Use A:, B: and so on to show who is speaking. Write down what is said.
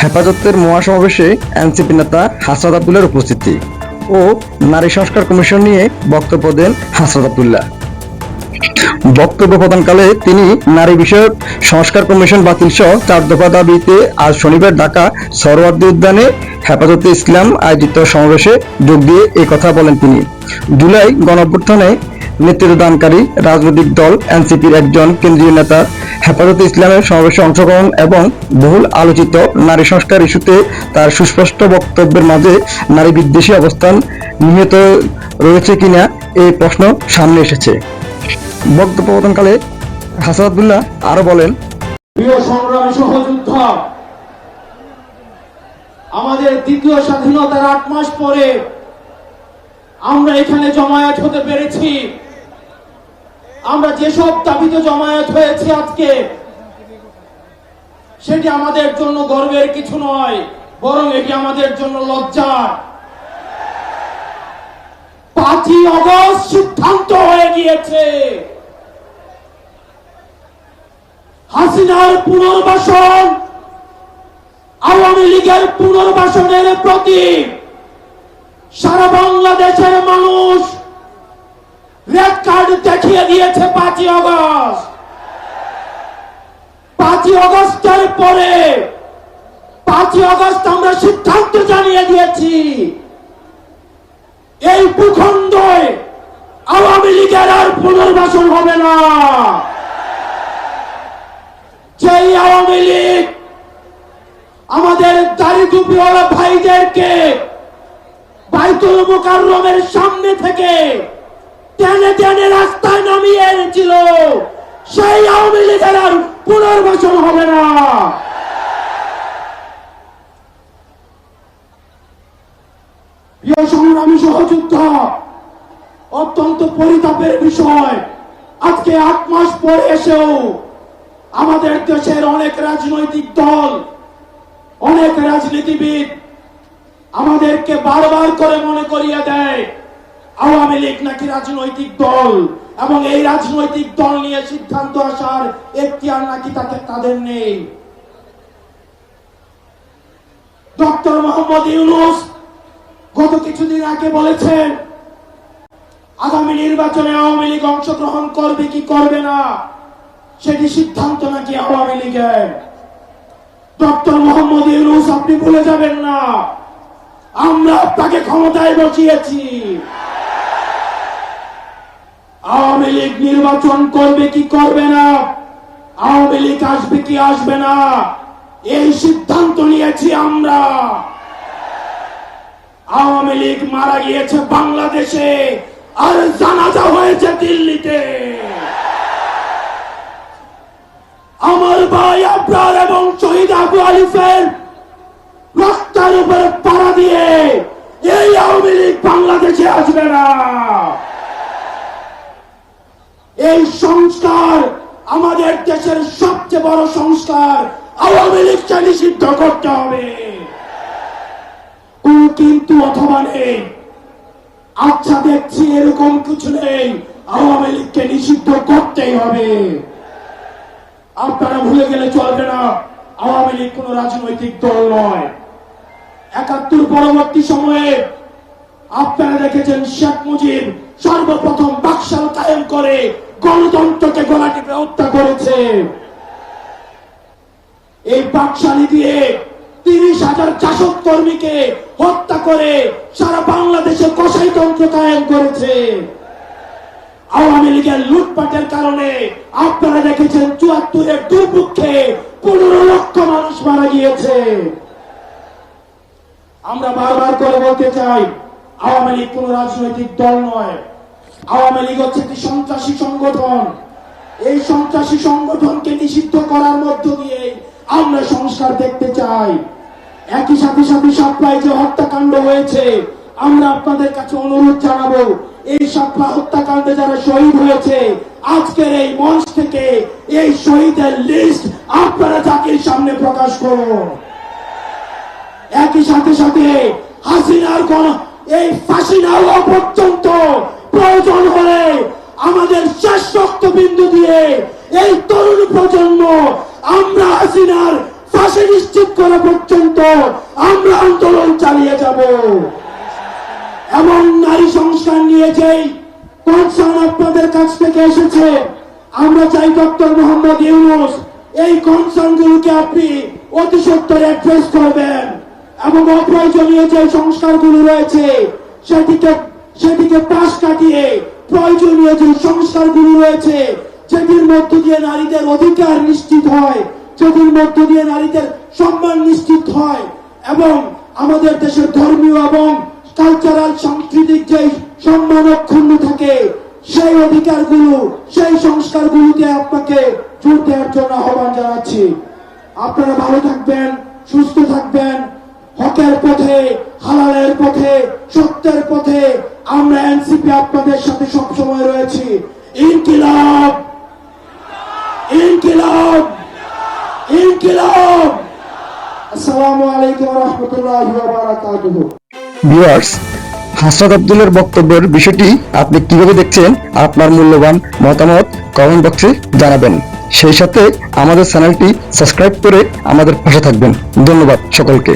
A: হেফাজতের মহাসমাবেশে এনসিপি নেতা হাসনাত আবদুল্লাহর উপস্থিতি ও নারী সংস্কার কমিশন নিয়ে বক্তব্য দেন হাসনাত আবদুল্লাহ। বক্তব্য প্রদানকালে তিনি নারী বিষয়ক সংস্কার কমিশন বাতিল সহ 4 দফা দাবিতে আজ শনিবার ঢাকা সরওয়ার্দী উদ্যানে হেফাজতে ইসলাম আয়োজিত সমাবেশে যোগ দিয়ে এই কথা বলেন তিনি। জুলাই গণঅভ্যুত্থানে নেতৃত্বদানকারী রাজনৈতিক দল এনসিপির একজন কেন্দ্রীয় নেতা হেফাজতে ইসলামের সমাবেশে অংশগ্রহণ এবং বহুল আলোচিত নারী সংস্কার ইস্যুতে তার সুস্পষ্ট বক্তব্যের মাঝে নারী বিদ্বেষী অবস্থান নিহিত রয়েছে কিনা এই প্রশ্ন সামনে এসেছে। বক্তব্য প্রদানকালে হাসনাত আবদুল্লাহ আরো বলেন,
B: প্রিয় সংগ্রামী সহযোদ্ধা, আমাদের দ্বিতীয় স্বাধীনতার 8 মাস পরে আমরা এখানে জমায়েত হতে পেরেছি। আমরা যেসব দাবিতে জমায়েত হয়েছে আজকে, সেটি আমাদের জন্য গর্বের কিছু নয়, বরং এটি আমাদের জন্য লজ্জার। 5ই আগস্ট সিদ্ধান্ত হয়ে গিয়েছে হাসিনার পুনর্বাসন, আওয়ামী লীগের পুনর্বাসনের প্রতি সারা বাংলাদেশের মানুষ রেড কার্ড দেখিয়ে দিয়েছে। 5ই আগস্ট 5ই আগস্টের পরে 5ই আগস্ট আমরা সিদ্ধান্ত জানিয়ে দিয়েছি, এই ভূখণ্ডে আওয়ামী লীগের আর পুনর্বাসন হবে না। যেই আওয়ামী লীগ আমাদের দাড়ি টুপিওয়ালা ভাইদেরকে বাইতুল মুকাররমের সামনে থেকে টেনে টেনে রাস্তায় নামিয়ে এনেছিল, সেই আওয়ামী লীগের আর পুনর্বাসন হবে না। প্রিয় সংগ্রামী সহযোদ্ধা, অত্যন্ত পরিতাপের বিষয়, আজকে 8 মাস পরে এসেও আমাদের দেশের অনেক রাজনৈতিক দল, অনেক রাজনীতিবিদ আমাদেরকে বারবার করে মনে করিয়ে দেয় আওয়ামী লীগ নাকি রাজনৈতিক দল, এবং এই রাজনৈতিক দল নিয়ে সিদ্ধান্ত আসার এখতিয়ার নাকি তাদের নেই। ডক্টর মোহাম্মদ ইউনূস গত কিছুদিন আগে বলেছেন আগামী নির্বাচনে আওয়ামী লীগ অংশগ্রহণ করবে কি করবে না সেটি সিদ্ধান্ত নাকি আওয়ামী লীগের। ডক্টর মোহাম্মদ ইউনূস, আপনি ভুলে যাবেন না, আমরা আপনাকে ক্ষমতায় বসিয়েছি। আওয়ামী লীগ নির্বাচন করবে কি করবে না, আওয়ামী লীগ আসবে কি আসবে না, এই সিদ্ধান্ত নিয়েছি আমরা। আওয়ামী লীগ মারা গিয়েছে বাংলাদেশে, আর জানাজা হয়েছে দিল্লিতে। আমার ভাই আবরার এবং শহীদ আবু আলিফের রক্তের উপরে পাড়া দিয়ে এই আওয়ামী লীগ বাংলাদেশে আসবে না। এই সংস্কার আমাদের দেশের সবচেয়ে বড় সংস্কার, আওয়ামী লীগকে নিষিদ্ধ করতে হবে। কোন কিন্তু অথবা নেই, আচ্ছা দেখছি এরকম কিছু নেই, আওয়ামী লীগকে নিষিদ্ধ করতেই হবে। আপনারা ভুলে গেলে চলবে না, আওয়ামী লীগ কোন রাজনৈতিক দল নয়। 71 পরবর্তী সময়ে আপনারা দেখেছেন শেখ মুজিব সর্বপ্রথম বাকশাল কায়েম করে গণতন্ত্রকে গলা টিপে হত্যা করেছে। এই বাকশালী দিয়ে 30,000 জাসদ কর্মীকে হত্যা করে সারা বাংলাদেশে কসাইতন্ত্র কায়েম করেছে। আওয়ামী লীগের লুটপাটের কারণে আপনারা দেখেছেন 74-এর দুর্ভিক্ষে 15 লক্ষ মানুষ মারা গিয়েছে। আমরা বারবার করে বলতে চাই, আওয়ামী লীগ কোন রাজনৈতিক দল নয়, আওয়ামী লীগ হচ্ছে একটি সন্ত্রাসী সংগঠন। এই সন্ত্রাসী সংগঠনকে নিষিদ্ধ করার মধ্য দিয়ে আমরা সংস্কার দেখতে চাই। একই সাথে সাপ্লাই যে হত্যাকাণ্ড হয়েছে, আমরা আপনাদের কাছে অনুরোধ জানাবো, এই সাপ্লাই হত্যাকাণ্ডে যারা শহীদ হয়েছে, আজকের এই মঞ্চ থেকে এই শহীদের লিস্ট আপনারা জাতির সামনে প্রকাশ করুন। একই সাথে হাসিনার এই ফাঁসি না হওয়া পর্যন্ত প্রয়োজন হলে আমাদের শেষ রক্তবিন্দু দিয়ে এই তরুণ প্রজন্ম আমরা হাসিনার ফাঁসি নিশ্চিত করা পর্যন্ত আমরা আন্দোলন চালিয়ে যাব। এবং নারী সংস্কার নিয়ে যেই কনসার্ন আপনাদের কাছ থেকে এসেছে, আমরা চাই ডক্টর মোহাম্মদ ইউনূস এই কনসার্ন গুলোকে আপনি অতি সত্বর অ্যাড্রেস করবেন এবং অপ্রয়োজনীয় যে সংস্কারগুলো রয়েছে সেদিকে পাশ কাটিয়ে প্রয়োজনীয় যে সংস্কারগুলো রয়েছে, যেটির মধ্য দিয়ে নারীদের অধিকার নিশ্চিত হয়, যেটির মধ্য দিয়ে নারীদের সম্মান নিশ্চিত হয় এবং আমাদের দেশের ধর্মীয় এবং কালচারাল সাংস্কৃতিক যে সম্মান অক্ষুণ্ণ থাকে, সেই অধিকারগুলো, সেই সংস্কারগুলোতে আপনাকে জোর দেওয়ার জন্য আহ্বান জানাচ্ছি। আপনারা ভালো থাকবেন, সুস্থ থাকবেন, হকের পথে, হালালের পথে, সত্যের পথে আমরা এনসিপি আপনাদের সাথে সবসময় রয়েছি। ইনকিলাব, ইনকিলাব, ইনকিলাব। আসসালামু আলাইকুম ওয়া রাহমাতুল্লাহি ওয়া বারাকাতুহু।
A: ভিউয়ার্স, হাসরাত আব্দুলের বক্তব্যের বিষয়টি আপনি কিভাবে দেখছেন? আপনার মূল্যবান মতামত কমেন্ট বক্সে জানাবেন। সেই সাথে আমাদের চ্যানেলটি সাবস্ক্রাইব করে আমাদের পাশে থাকবেন। ধন্যবাদ সকলকে।